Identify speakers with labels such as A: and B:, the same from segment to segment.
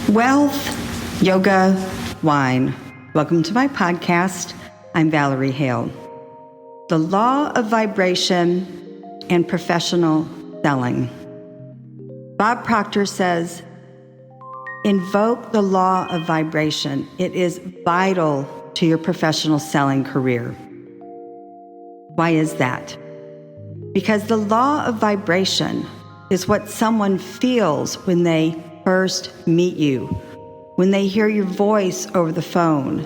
A: Wealth, yoga, wine. Welcome to my podcast. I'm Valerie Hale. The law of vibration and professional selling. Bob Proctor says, invoke the law of vibration. It is vital to your professional selling career. Why is that? Because the law of vibration is what someone feels when they first meet you, when they hear your voice over the phone.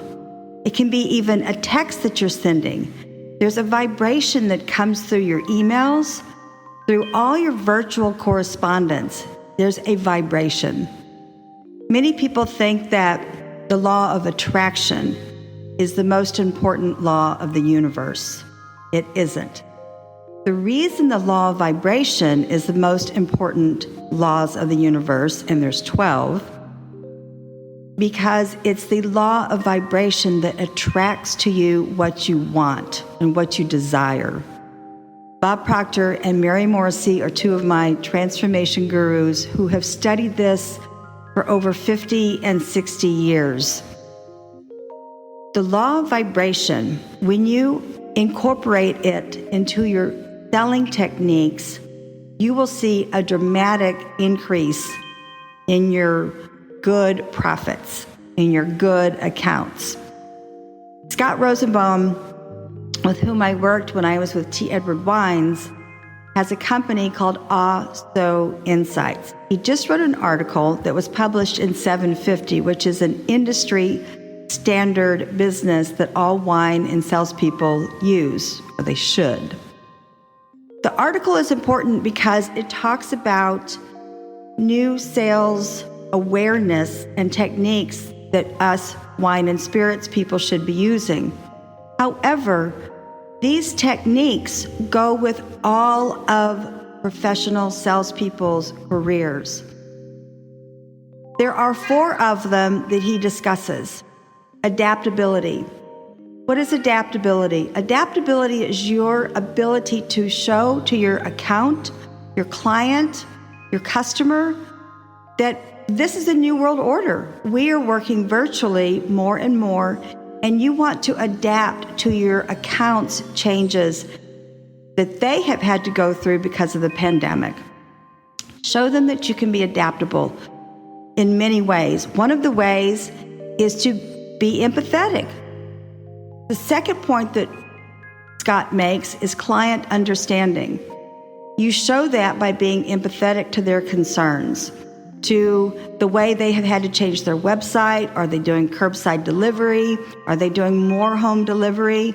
A: It can be even a text that you're sending. There's a vibration that comes through your emails, through all your virtual correspondence. There's a vibration. Many people think that the law of attraction is the most important law of the universe. It isn't. The reason the law of vibration is the most important laws of the universe, and there's 12, because it's the law of vibration that attracts to you what you want and what you desire. Bob Proctor and Mary Morrissey are two of my transformation gurus who have studied this for over 50 and 60 years. The law of vibration, when you incorporate it into your selling techniques, you will see a dramatic increase in your good profits, in your good accounts. Scott Rosenbaum, with whom I worked when I was with T. Edward Wines, has a company called So Insights. He just wrote an article that was published in 750, which is an industry standard business that all wine and salespeople use, or they should. The article is important because it talks about new sales awareness and techniques that us wine and spirits people should be using. However, these techniques go with all of professional salespeople's careers. There are 4 of them that he discusses. Adaptability. What is adaptability? Adaptability is your ability to show to your account, your client, your customer, that this is a new world order. We are working virtually more and more, and you want to adapt to your account's changes that they have had to go through because of the pandemic. Show them that you can be adaptable in many ways. One of the ways is to be empathetic. The second point that Scott makes is client understanding. You show that by being empathetic to their concerns, to the way they have had to change their website. Are they doing curbside delivery? Are they doing more home delivery?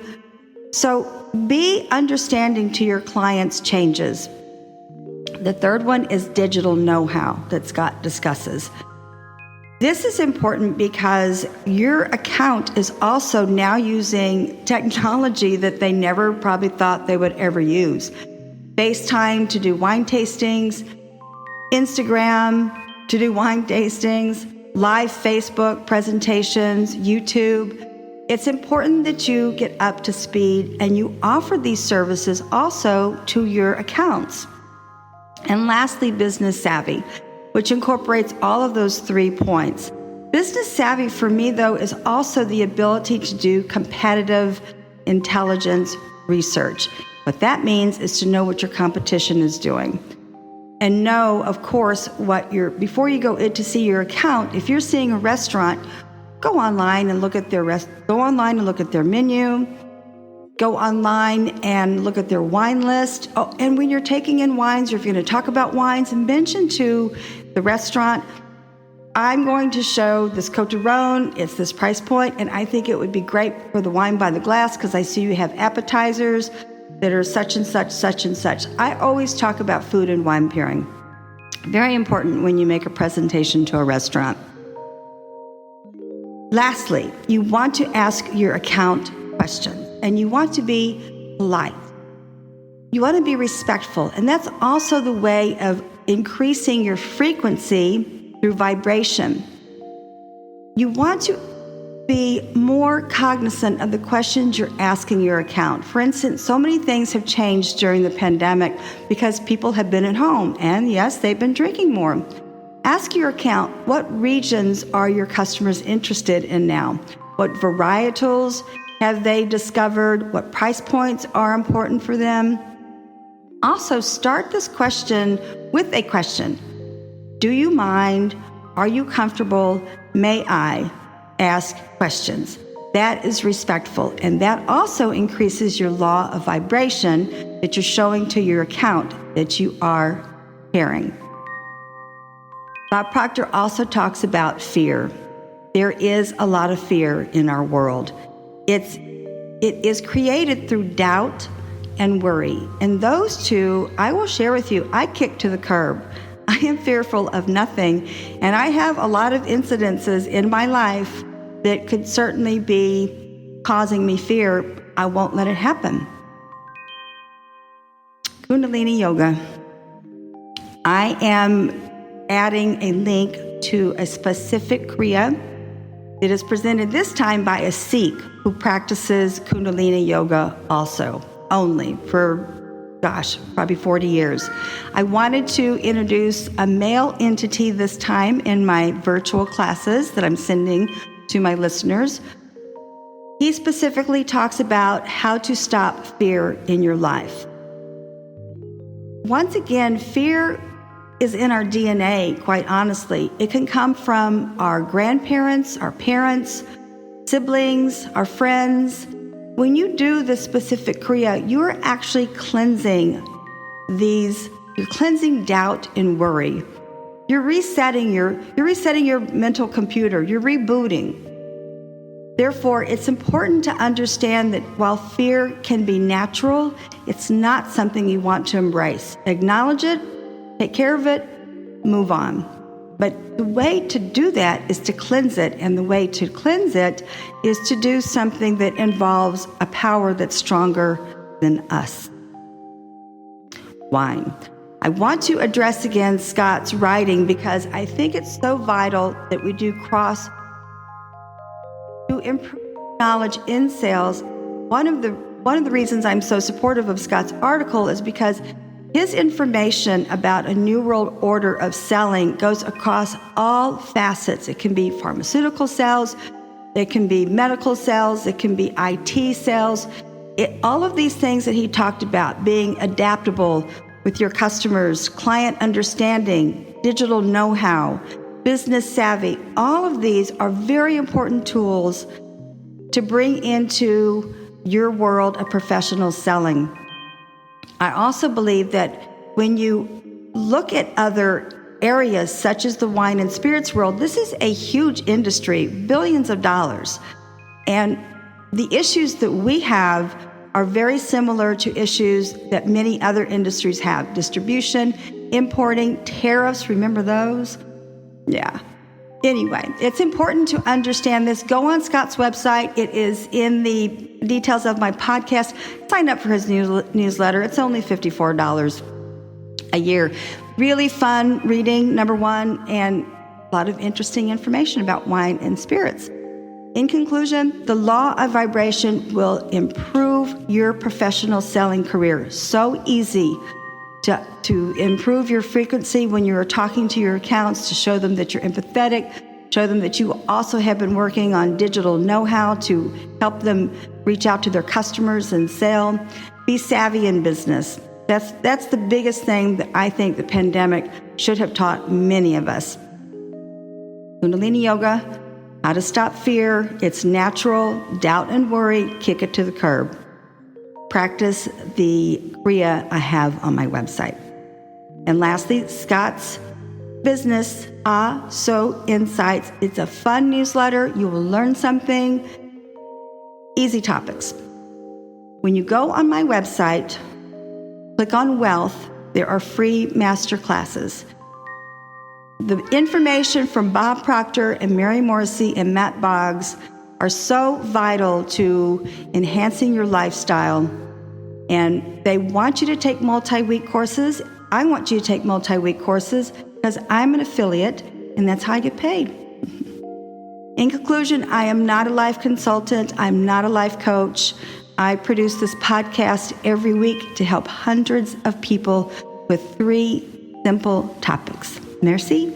A: So be understanding to your clients' changes. The third one is digital know-how that Scott discusses. This is important because your account is also now using technology that they never probably thought they would ever use. FaceTime to do wine tastings, Instagram to do wine tastings, live Facebook presentations, YouTube. It's important that you get up to speed and you offer these services also to your accounts. And lastly, business savvy, which incorporates all of those 3 points. Business savvy for me, though, is also the ability to do competitive intelligence research. What that means is to know what your competition is doing. And know, of course, before you go in to see your account, if you're seeing a restaurant, go online and look at their menu. Go online and look at their wine list. Oh, and when you're taking in wines, or if you're going to talk about wines, and mention to the restaurant, I'm going to show this Côte d'Aron, it's this price point, and I think it would be great for the wine by the glass because I see you have appetizers that are such and such, such and such. I always talk about food and wine pairing. Very important when you make a presentation to a restaurant. Lastly, you want to ask your account questions. And you want to be polite. You want to be respectful. And that's also the way of increasing your frequency through vibration. You want to be more cognizant of the questions you're asking your account. For instance, so many things have changed during the pandemic because people have been at home. And yes, they've been drinking more. Ask your account, what regions are your customers interested in now? What varietals have they discovered? What price points are important for them? Also, start this question with a question. Do you mind? Are you comfortable? May I ask questions? That is respectful, and that also increases your law of vibration that you're showing to your account that you are caring. Bob Proctor also talks about fear. There is a lot of fear in our world. It is created through doubt and worry. And those two, I will share with you, I kick to the curb. I am fearful of nothing, and I have a lot of incidences in my life that could certainly be causing me fear. I won't let it happen. Kundalini Yoga. I am adding a link to a specific kriya. It is presented this time by a Sikh who practices Kundalini Yoga also, only for probably 40 years. I wanted to introduce a male entity this time in my virtual classes that I'm sending to my listeners. He specifically talks about how to stop fear in your life. Once again, fear is in our DNA, quite honestly. It can come from our grandparents, our parents, siblings, our friends. When you do this specific kriya, you're actually cleansing you're cleansing doubt and worry. You're resetting your mental computer. You're rebooting. Therefore, it's important to understand that while fear can be natural, it's not something you want to embrace. Acknowledge it, take care of it, move on. But the way to do that is to cleanse it, and the way to cleanse it is to do something that involves a power that's stronger than us. Wine. I want to address again Scott's writing because I think it's so vital that we do cross to improve knowledge in sales. One of the reasons I'm so supportive of Scott's article is because his information about a new world order of selling goes across all facets. It can be pharmaceutical sales, it can be medical sales, it can be IT sales. All of these things that he talked about, being adaptable with your customers, client understanding, digital know-how, business savvy, all of these are very important tools to bring into your world of professional selling. I also believe that when you look at other areas such as the wine and spirits world, this is a huge industry, billions of dollars. And the issues that we have are very similar to issues that many other industries have. Distribution, importing, tariffs, remember those? Yeah. Anyway, it's important to understand this. Go on Scott's website. It is in the details of my podcast. Sign up for his newsletter. It's only $54 a year. Really fun reading, number one, and a lot of interesting information about wine and spirits. In conclusion, the law of vibration will improve your professional selling career. So easy to improve your frequency when you're talking to your accounts, to show them that you're empathetic, show them that you also have been working on digital know-how to help them reach out to their customers and sell. Be savvy in business. That's the biggest thing that I think the pandemic should have taught many of us. Kundalini Yoga, how to stop fear. It's natural. Doubt and worry, kick it to the curb. Practice the kriya I have on my website. And lastly, Scott's business, So Insights. It's a fun newsletter. You will learn something. Easy topics. When you go on my website, click on Wealth, there are free master classes. The information from Bob Proctor and Mary Morrissey and Matt Boggs are so vital to enhancing your lifestyle. And they want you to take multi-week courses. I want you to take multi-week courses because I'm an affiliate, and that's how I get paid. In conclusion, I am not a life consultant. I'm not a life coach. I produce this podcast every week to help hundreds of people with 3 simple topics. Merci.